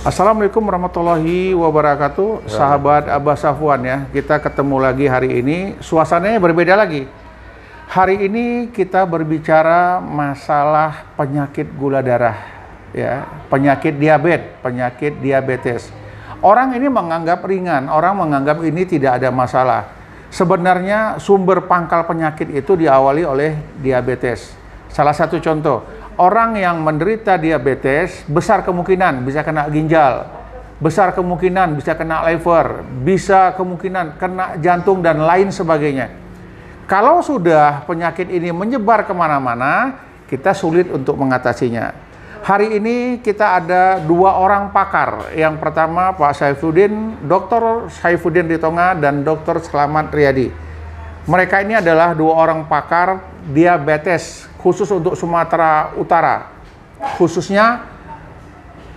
Assalamualaikum warahmatullahi wabarakatuh, sahabat Abah Safwan ya. Kita ketemu lagi hari ini, suasananya berbeda lagi. Hari ini kita berbicara masalah penyakit gula darah, ya, penyakit diabetes. Orang ini menganggap ringan, orang menganggap ini tidak ada masalah. Sebenarnya sumber pangkal penyakit itu diawali oleh diabetes. Salah satu contoh, orang yang menderita diabetes besar kemungkinan bisa kena ginjal, besar kemungkinan bisa kena liver, bisa kemungkinan kena jantung dan lain sebagainya. Kalau sudah penyakit ini menyebar kemana-mana, kita sulit untuk mengatasinya. Hari ini kita ada dua orang pakar. Yang pertama Pak Saifuddin, Dr. Saifuddin Ritonga dan Dr. Slamet Riyadi. Mereka ini adalah dua orang pakar diabetes khusus untuk Sumatera Utara, khususnya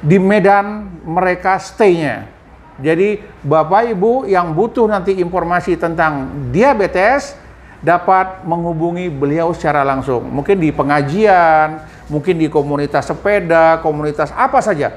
di Medan mereka stay-nya. Jadi Bapak Ibu yang butuh nanti informasi tentang diabetes dapat menghubungi beliau secara langsung. Mungkin di pengajian, mungkin di komunitas sepeda, komunitas apa saja.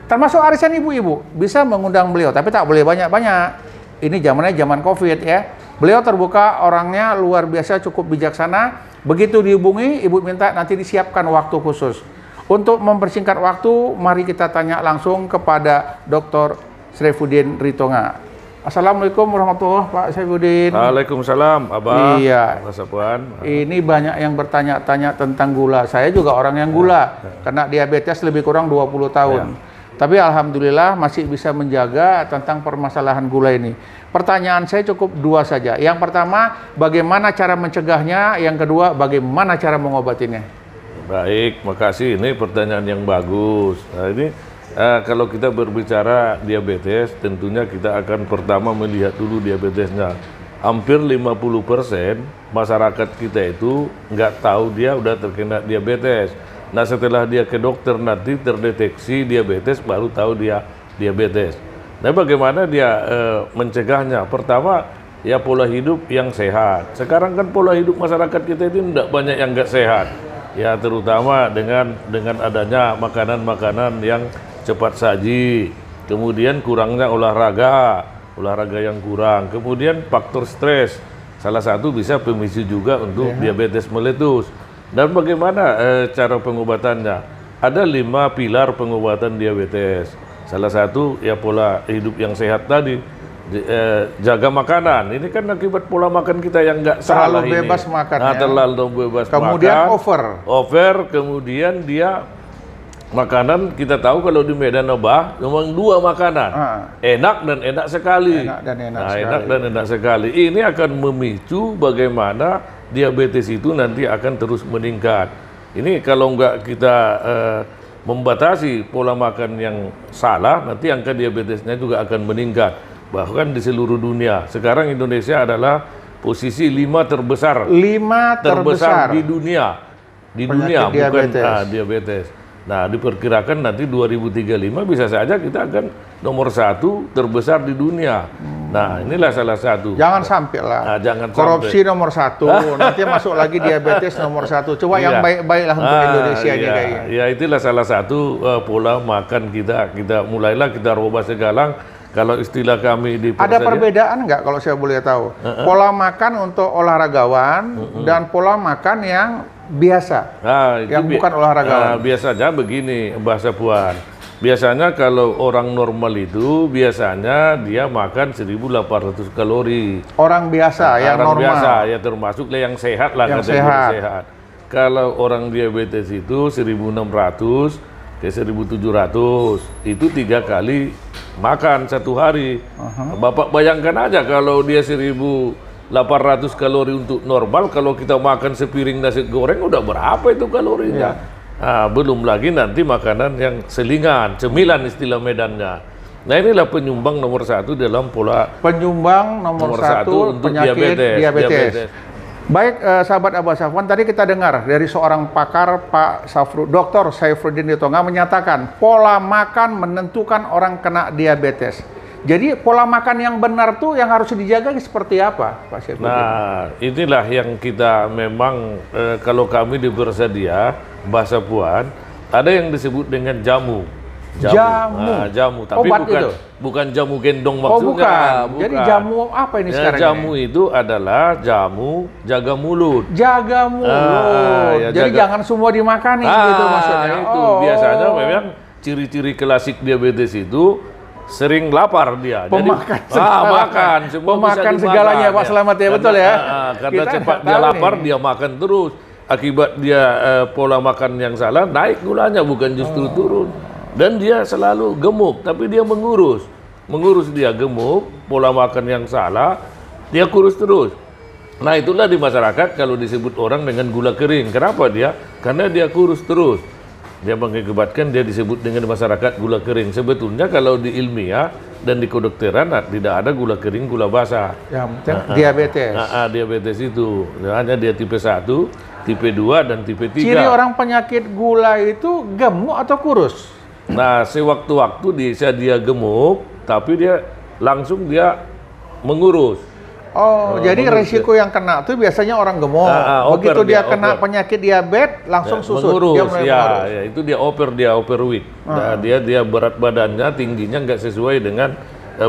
Termasuk arisan ibu-ibu, bisa mengundang beliau, tapi tak boleh banyak-banyak. Ini zamannya zaman COVID ya. Beliau terbuka, orangnya luar biasa, cukup bijaksana. Begitu dihubungi, ibu minta nanti disiapkan waktu khusus. Untuk mempersingkat waktu, mari kita tanya langsung kepada Dr. Saifuddin Ritonga. Assalamualaikum warahmatullahi wabarakatuh, Pak Saifuddin. Waalaikumsalam, Abah. Iya. Mas Safwan. Ini banyak yang bertanya-tanya tentang gula. Saya juga orang yang gula, kena diabetes lebih kurang 20 tahun. Tapi alhamdulillah masih bisa menjaga tentang permasalahan gula ini. Pertanyaan saya cukup dua saja. Yang pertama, bagaimana cara mencegahnya? Yang kedua, bagaimana cara mengobatinya? Baik, makasih. Ini pertanyaan yang bagus. Nah, ini kalau kita berbicara diabetes, tentunya kita akan pertama melihat dulu diabetesnya. Hampir 50% masyarakat kita itu nggak tahu dia udah terkena diabetes. Nah, setelah dia ke dokter nanti terdeteksi diabetes, baru tahu dia diabetes. Nah, bagaimana dia mencegahnya? Pertama, ya pola hidup yang sehat. Sekarang kan pola hidup masyarakat kita itu tidak banyak yang nggak sehat. Ya, terutama dengan adanya makanan-makanan yang cepat saji. Kemudian kurangnya olahraga yang kurang. Kemudian faktor stres. Salah satu bisa pemicu juga untuk diabetes meletus. Dan bagaimana cara pengobatannya? Ada 5 pilar pengobatan diabetes. Salah satu ya pola hidup yang sehat tadi, jaga makanan. Ini kan akibat pola makan kita yang nggak salah ini. Terlalu bebas makan. Nah, terlalu bebas kemudian makan. Over. Kemudian dia makanan kita tahu kalau di Medan Abah memang 2 makanan, enak dan enak sekali. Enak dan enak sekali. Ini akan memicu bagaimana diabetes itu nanti akan terus meningkat. Ini kalau nggak kita membatasi pola makan yang salah, nanti angka diabetesnya juga akan meningkat. Bahkan di seluruh dunia. Sekarang Indonesia adalah posisi 5 terbesar. 5 terbesar di dunia. Di dunia, bukan diabetes. Nah, diperkirakan nanti 2035 bisa saja kita akan nomor 1 terbesar di dunia. Nah, inilah salah satu. Jangan sampai lah. Nah, jangan korupsi nomor 1, nanti masuk lagi diabetes nomor 1. Coba yang baik-baiklah untuk Indonesia ini kayaknya. Ya, itulah salah satu pola makan kita. Kita mulailah kita rubah sekarang. Kalau istilah kami di ada perbedaan nggak kalau saya boleh tahu? Pola makan untuk olahragawan dan pola makan yang biasa, yang bukan olahragawan. Biasanya begini, Mbak Safwan. Biasanya kalau orang normal itu biasanya dia makan 1.800 kalori. Orang biasa, yang orang normal. Biasa, ya termasuklah yang sehat lah. Yang sehat. Kalau orang diabetes itu 1.600 ke 1.700, itu 3 kali makan satu hari. Bapak bayangkan aja kalau dia 1.800 kalori untuk normal, kalau kita makan sepiring nasi goreng udah berapa itu kalorinya? Nah, belum lagi nanti makanan yang selingan, cemilan istilah Medannya. Nah, inilah penyumbang nomor 1 dalam pola penyumbang nomor 1 untuk penyakit diabetes. Baik, sahabat Abah Safwan, tadi kita dengar dari seorang pakar, Pak Dr. Saifuddin Ritonga menyatakan pola makan menentukan orang kena diabetes. Jadi pola makan yang benar tuh yang harus dijaga seperti apa, Pak Saifuddin? Nah, inilah yang kita memang kalau kami di Bersedia, Mbah Safwan, ada yang disebut dengan jamu. Jamu. Jamu, tapi Obat itu? bukan jamu gendong Oh maksudnya. bukan. Jadi jamu apa ini sekarang? Jamu itu adalah jamu jaga mulut. Jaga mulut. Ya, Jadi jangan semua dimakani gitu maksudnya. Itu biasanya memang ciri-ciri klasik diabetes itu sering lapar dia. Pemakan Jadi, segala. makan. Semua Pemakan bisa dimakan, segalanya Pak Slamet ya, betul ya? Karena Kita cepat nggak dia tahu lapar, nih. dia makan terus. Akibat dia pola makan yang salah, naik gulanya bukan justru turun. Dan dia selalu gemuk, tapi dia mengurus. Mengurus dia gemuk, pola makan yang salah, dia kurus terus. Nah itulah di masyarakat kalau disebut orang dengan gula kering. Kenapa dia? Karena dia kurus terus. Dia mengakibatkan dia disebut dengan masyarakat gula kering. Sebetulnya kalau di ilmiah dan di kedokteran tidak ada gula kering, gula basah. Yang penting diabetes. Diabetes itu hanya dia tipe 1, tipe 2 dan tipe 3. Ciri orang penyakit gula itu gemuk atau kurus? Nah, sewaktu-waktu dia gemuk, tapi dia langsung mengurus. Jadi resiko yang kena itu biasanya orang gemuk. Begitu dia kena penyakit diabetes, langsung susut. Mengurus, Dia mulai mengurus. ya, itu dia overweight. Nah, dia berat badannya tingginya nggak sesuai dengan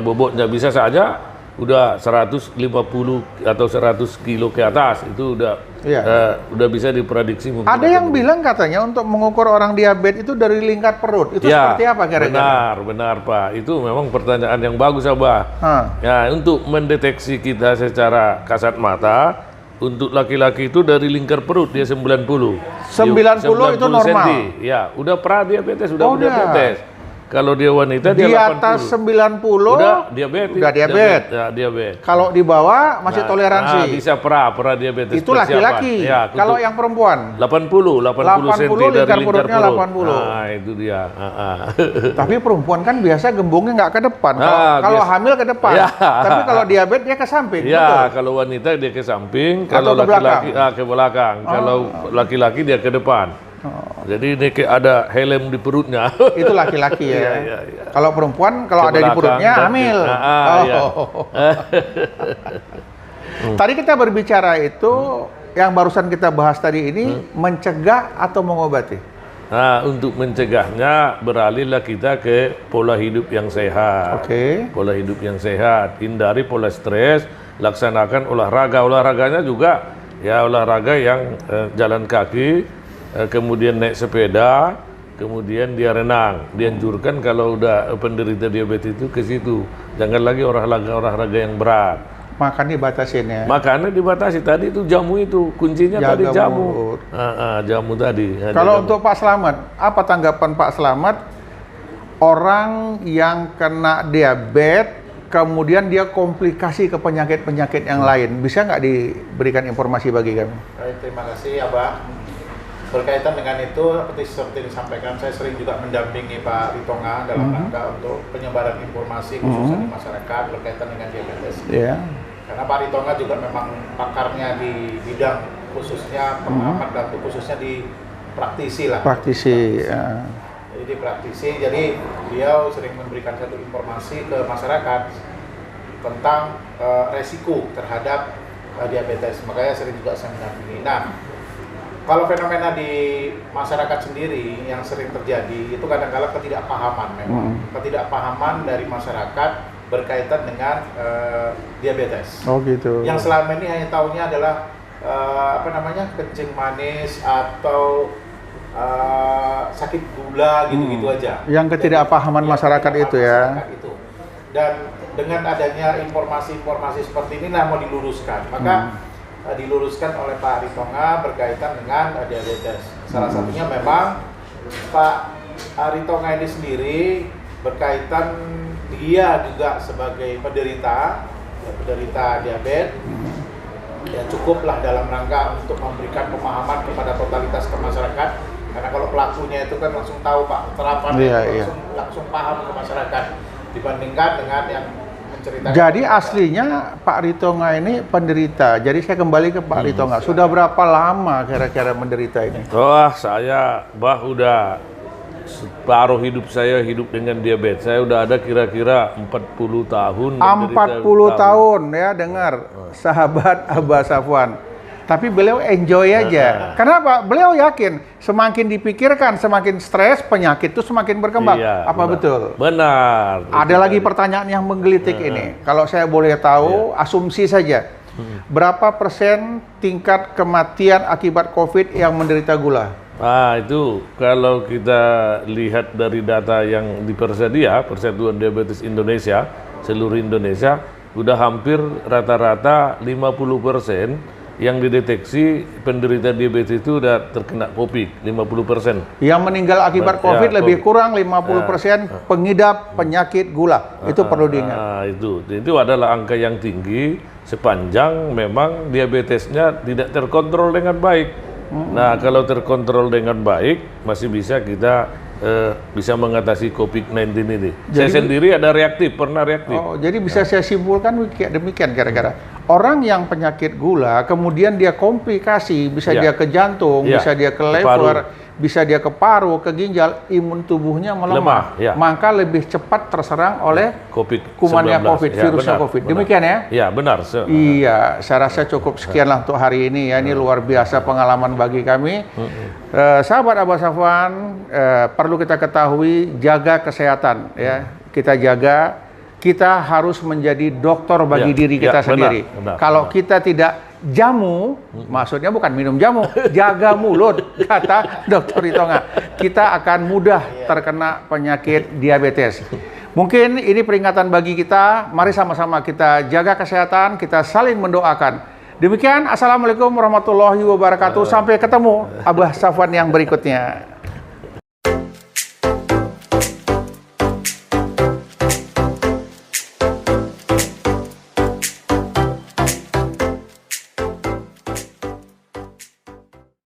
bobotnya. Bisa saja udah 150 atau 100 kilo ke atas, itu udah bisa diprediksi. Ada yang bilang katanya untuk mengukur orang diabetes itu dari lingkar perut. Itu seperti apa kira-kira? Benar Pak. Itu memang pertanyaan yang bagus Abah. Ya, untuk mendeteksi kita secara kasat mata, untuk laki-laki itu dari lingkar perut dia 90. 90 itu normal. Senti. Ya, udah diabetes, udah diabetes. Kalau dia wanita di dia 80. Atas 90 udah diabetes. Ya, diabetes. Kalau di bawah masih toleransi. Bisa diabetes. Itu laki-laki. Ya, kalau yang perempuan 80 cm dari lingkar perut. 80. Nah, itu dia. Tapi perempuan kan biasa gembungnya nggak ke depan. Kalau hamil ke depan. Ya. Tapi kalau diabetes dia ke samping. Ya, betul? kalau wanita dia ke samping, Atau kalau ke laki-laki ke belakang. Kalau laki-laki dia ke depan. Jadi ini kayak ada helm di perutnya. Itu laki-laki ya. Iya. Kalau perempuan kalau ada di perutnya hamil. Tadi kita berbicara itu yang barusan kita bahas tadi ini mencegah atau mengobati? Nah, untuk mencegahnya beralihlah kita ke pola hidup yang sehat. Pola hidup yang sehat, hindari pola stres, laksanakan olahraga. Olahraganya juga ya olahraga yang jalan kaki, kemudian naik sepeda, kemudian dia renang. Dianjurkan kalau udah penderita diabetes itu ke situ. Jangan lagi olahraga yang berat. Makan dibatasin ya. Makannya dibatasi. Tadi itu jamu itu kuncinya tadi jamu. Jamu tadi. Kalau untuk Pak Slamet, apa tanggapan Pak Slamet orang yang kena diabetes kemudian dia komplikasi ke penyakit-penyakit yang lain, bisa nggak diberikan informasi bagi kami? Baik, terima kasih Abah. Berkaitan dengan itu, seperti disampaikan, saya sering juga mendampingi Pak Ritonga dalam rangka untuk penyebaran informasi khususnya di masyarakat berkaitan dengan diabetes. Karena Pak Ritonga juga memang pakarnya di bidang khususnya pengamat dan khususnya di praktisi lah. Jadi di praktisi, jadi beliau sering memberikan satu informasi ke masyarakat tentang resiko terhadap diabetes. Makanya sering juga saya mendampingi. Nah, kalau fenomena di masyarakat sendiri yang sering terjadi itu kadang-kadang ketidakpahaman memang. Ketidakpahaman dari masyarakat berkaitan dengan diabetes. Gitu. Yang selama ini hanya tahunya adalah kencing manis atau sakit gula gitu-gitu aja. Yang ketidakpahaman masyarakat itu ya. Dan dengan adanya informasi-informasi seperti ini mau diluruskan. Maka diluruskan oleh Pak Ritonga berkaitan dengan diabetes. Salah satunya memang Pak Ritonga ini sendiri berkaitan dia juga sebagai penderita diabetes. Ya cukuplah dalam rangka untuk memberikan pemahaman kepada totalitas ke masyarakat. Karena kalau pelakunya itu kan langsung tahu Pak, terapannya langsung paham ke masyarakat dibandingkan dengan yang menceritakan. Jadi aslinya Pak Ritonga ini penderita. Jadi saya kembali ke Pak Ritonga. Sudah berapa lama kira-kira menderita ini? Saya udah separuh hidup saya hidup dengan diabetes. Saya udah ada kira-kira 40 tahun. 40 tahun ya, dengar sahabat Abah Safwan. Tapi beliau enjoy aja. Kenapa? Beliau yakin semakin dipikirkan, semakin stres, penyakit itu semakin berkembang. Iya, Apa betul? Benar. Ada lagi pertanyaan yang menggelitik ini. Kalau saya boleh tahu, asumsi saja. Berapa persen tingkat kematian akibat COVID yang menderita gula? Nah, itu kalau kita lihat dari data yang dipersedia, Persatuan Diabetes Indonesia, seluruh Indonesia, udah hampir rata-rata 50% yang dideteksi penderita diabetes itu udah terkena COVID, 50%. Yang meninggal akibat COVID Ya, lebih kurang 50% pengidap penyakit gula. Itu perlu diingat. Nah, itu adalah angka yang tinggi sepanjang memang diabetesnya tidak terkontrol dengan baik. Nah, kalau terkontrol dengan baik, masih bisa kita bisa mengatasi COVID-19 ini. Saya sendiri ada reaktif, pernah reaktif. Oh, jadi bisa saya simpulkan demikian kira-kira. Orang yang penyakit gula, kemudian dia komplikasi, bisa dia ke jantung, bisa dia ke lever, bisa dia ke paru, ke ginjal, imun tubuhnya melemah. Maka lebih cepat terserang oleh kumannya COVID, virusnya COVID. Demikian ya? Iya, benar. Iya, saya rasa cukup sekianlah untuk hari ini ya. Ini luar biasa pengalaman bagi kami. Sahabat Abah Safwan, perlu kita ketahui, jaga kesehatan ya. Kita jaga, kita harus menjadi dokter bagi diri kita sendiri. Kalau kita tidak jamu, maksudnya bukan minum jamu, jaga mulut, kata Dr. Ritonga, kita akan mudah terkena penyakit diabetes. Mungkin ini peringatan bagi kita, mari sama-sama kita jaga kesehatan, kita saling mendoakan. Demikian, Assalamualaikum warahmatullahi wabarakatuh. Sampai ketemu Abah Safwan yang berikutnya.